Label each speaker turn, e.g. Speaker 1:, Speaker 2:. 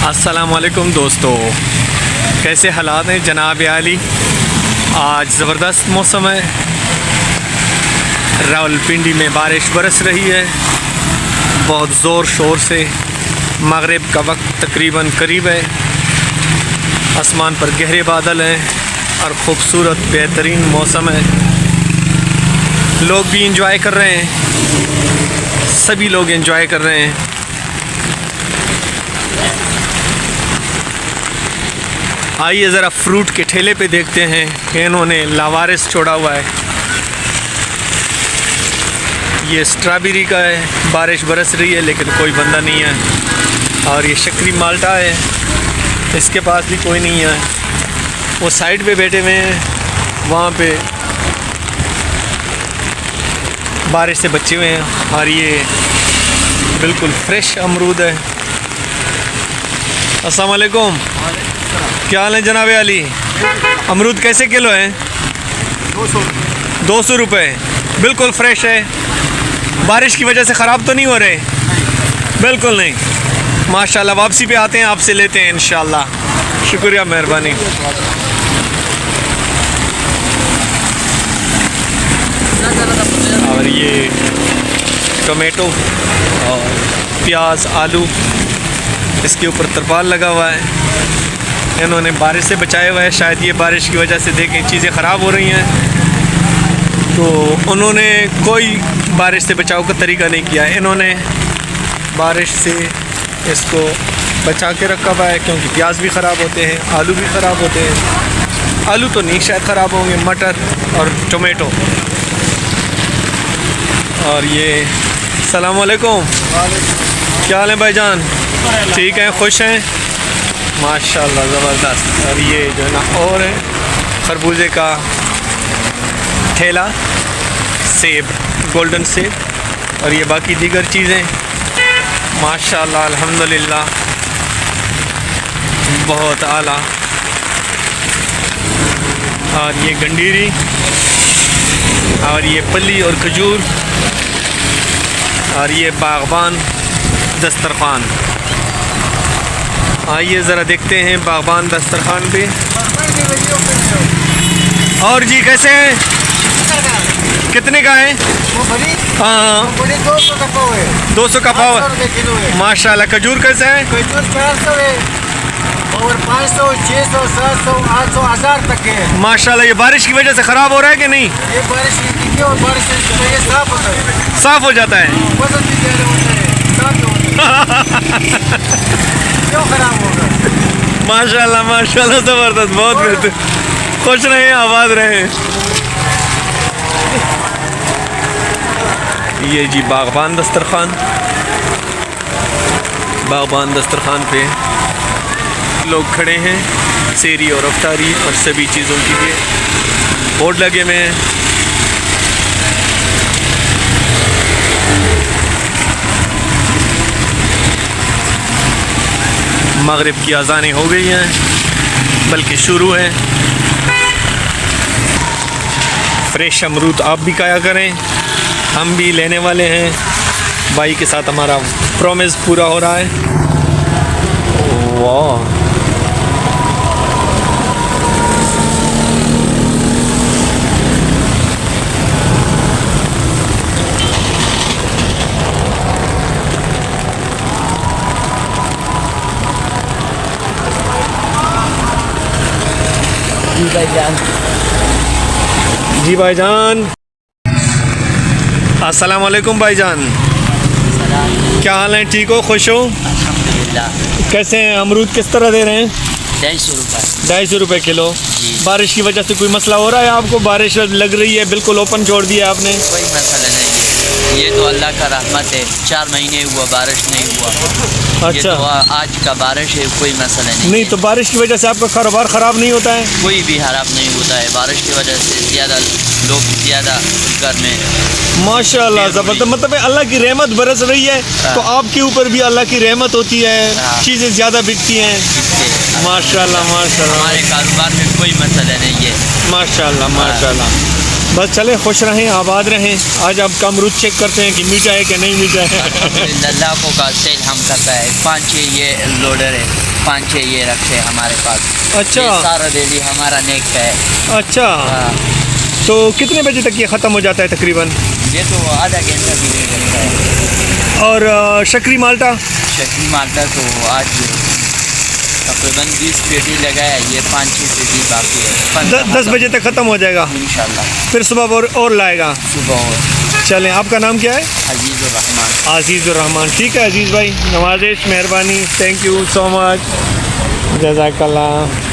Speaker 1: अस्सलाम वालेकुम दोस्तों, कैसे हालात हैं जनाब आली। आज ज़बरदस्त मौसम है। रावलपिंडी में बारिश बरस रही है बहुत ज़ोर शोर से। मगरिब का वक्त तकरीबन करीब है। आसमान पर गहरे बादल हैं और ख़ूबसूरत बेहतरीन मौसम है। लोग भी इंजॉय कर रहे हैं, सभी लोग इंजॉय कर रहे हैं। आइए ज़रा फ्रूट के ठेले पे देखते हैं कि इन्होंने लावारिस छोड़ा हुआ है। ये स्ट्रॉबेरी का है, बारिश बरस रही है लेकिन कोई बंदा नहीं है। और ये शक्करी माल्टा है, इसके पास भी कोई नहीं है। वो साइड पे बैठे हुए हैं, वहाँ पे बारिश से बचे हुए हैं। और ये बिल्कुल फ्रेश अमरूद है। अस्सलाम वालेकुम, क्या हाल है जनाब अली। अमरूद कैसे किलो है? 200 रुपये। बिल्कुल फ्रेश है। बारिश की वजह से ख़राब तो नहीं हो रहे? बिल्कुल नहीं। माशाल्लाह, वापसी पे आते हैं आपसे लेते हैं इंशाल्लाह। शुक्रिया, मेहरबानी। और ये टोमेटो और प्याज आलू, इसके ऊपर तरपाल लगा हुआ है। इन्होंने बारिश से बचाया हुआ है। शायद ये बारिश की वजह से देखें चीज़ें ख़राब हो रही हैं, तो उन्होंने कोई बारिश से बचाव का तरीका नहीं किया। इन्होंने बारिश से इसको बचा के रखा हुआ है, क्योंकि प्याज भी ख़राब होते हैं, आलू भी ख़राब होते हैं। आलू तो नहीं शायद ख़राब होंगे, मटर और टोमेटो। और ये सलाम वालेकुम, क्या हाल है भाईजान? ठीक हैं, खुश हैं? माशाल्लाह, ज़बरदस्त। और ये जो है ना और है खरबूजे का ठेला, सेब, गोल्डन सेब और ये बाकी दीगर चीज़ें। माशाल्लाह, अल्हम्दुलिल्लाह, बहुत आला। और ये गंडीरी और ये पल्ली और खजूर और ये बागबान दस्तरखान। आइए ज़रा देखते हैं बागबान दस्तरखान पे। और जी कैसे हैं? कितने का है? हाँ, 200 का पाव है। माशाल्लाह। खजूर कैसे है?
Speaker 2: 400 है और 500, 600, 700, 800, 1000 तक के है।
Speaker 1: माशाल्लाह। ये बारिश की वजह से ख़राब हो रहा है कि नहीं?
Speaker 2: ये बारिश की और बारिश से ये साफ होता है।
Speaker 1: साफ़ हो जाता है।
Speaker 2: वजन भी ज़्यादा होता है, साफ होता है। क्यों ख़राब होगा?
Speaker 1: माशाल्लाह, माशाल्लाह, ज़बरदस्त, बहुत बेहतर। खुश रहें, आबाद रहें। ये जी बागबान दस्तरखान। बागबान दस्तरखान पे लोग खड़े हैं, सेरी और अफ्तारी और सभी चीज़ों के लिए बोर्ड लगे हुए हैं। मगरिब की अज़ानें हो गई हैं, बल्कि शुरू है। फ्रेश अमरूद आप भी खाया करें, हम भी लेने वाले हैं। भाई के साथ हमारा प्रॉमिस पूरा हो रहा है। वाह,
Speaker 2: जी भाईजान।
Speaker 1: जी भाईजान, अस्सलाम वालेकुम भाईजान, क्या हाल है? ठीक हो, खुश हो?
Speaker 2: अल्हम्दुलिल्लाह।
Speaker 1: कैसे हैं? अमरूद किस तरह दे रहे हैं?
Speaker 2: 250 रुपये।
Speaker 1: 250 रुपये किलो। बारिश की वजह से कोई मसला हो रहा है आपको? बारिश लग रही है, बिल्कुल ओपन छोड़ दिया आपने।
Speaker 2: कोई मसला नहीं है, ये तो अल्लाह का रहमत है। 4 महीने हुआ बारिश नहीं हुआ। ये
Speaker 1: अच्छा,
Speaker 2: तो आज का बारिश है, कोई मसला नहीं।
Speaker 1: नहीं तो बारिश की वजह से आपका कारोबार ख़राब नहीं होता है?
Speaker 2: कोई भी खराब नहीं होता है। बारिश की वजह से ज़्यादा लोग ज़्यादा घर में।
Speaker 1: माशाल्लाह, ज़बरदस्त। मतलब अल्लाह की रहमत बरस रही है, तो आपके ऊपर भी अल्लाह की रहमत होती है, चीज़ें ज़्यादा बिकती हैं। माशाल्लाह, माशाल्लाह,
Speaker 2: हमारे कारोबार में कोई मसला नहीं है।
Speaker 1: माशाल्लाह, माशाल्लाह। बस चले, खुश रहें, आबाद रहें। आज आप का अमरूद चेक करते हैं कि मीठा है कि नहीं मीठा है।
Speaker 2: लाखों का सेल हम करता है, 5-6 ये लोडर है। 5-6 ये रखे हैं हमारे पास।
Speaker 1: अच्छा।
Speaker 2: ये सारा डेली हमारा नेक का है।
Speaker 1: अच्छा,
Speaker 2: हाँ,
Speaker 1: तो कितने बजे तक ये ख़त्म हो जाता है तकरीबन?
Speaker 2: ये तो आधा घंटा भी नहीं लगता है।
Speaker 1: और शक्री माल्टा?
Speaker 2: शक्री माल्टा तो आज तकरीबन 20 पेटी लगाया, ये 5-6 पेटी बाकी है।
Speaker 1: 10 बजे तक ख़त्म हो जाएगा,
Speaker 2: इंशाल्लाह।
Speaker 1: फिर सुबह और लाएगा।
Speaker 2: सुबह और
Speaker 1: चलें, आपका नाम क्या है?
Speaker 2: अजीज़ुर रहमान।
Speaker 1: आज़ीज़ुर रहमान। ठीक है अजीज़ भाई, नवाज़िश, मेहरबानी, थैंक यू सो मच, जज़ाकल्लाह।